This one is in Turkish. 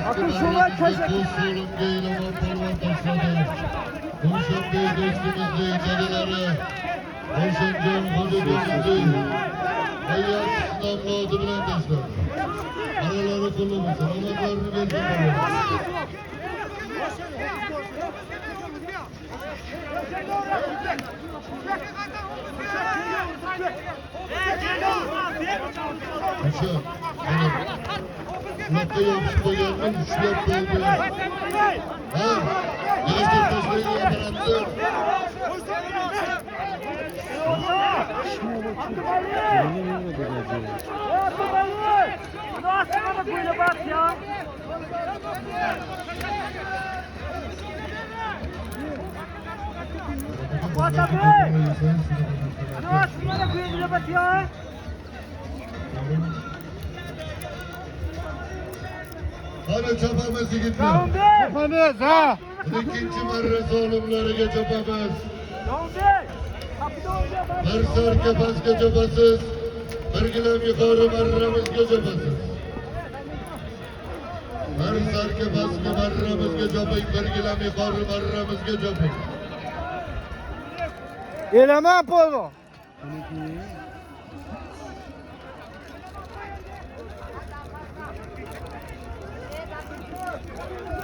Bakın şuna köşe. Kusurun değil ama polvan taşladı. Kurşun değil dostumuzdu cadıları. Kurşuncuğun hududumuzu. Hayat sınavla adı bilen taşladı. Araları kullanmışsın. Amatlarını belirtmeli. Kuşa, hanım. Kulakta yapışıp gelmen, üçlük koydu. Ha? Yaşlı taşları yaparattı. Böyle bak ya. Bak abi. Şuna böyle bak ya. Hadi çapamızı gitme. Tamam be. Yapanız ha. İkinci marrası oğlumları geçapamaz. Tamam be. Kapıda olacak. Varsa arka pas geçapasız. Kırgılem yukarı marramız geçapasız. Varsa arka pas marramız geçapayım. Kırgılem yukarı marramız geçapayım. Eleme polvo.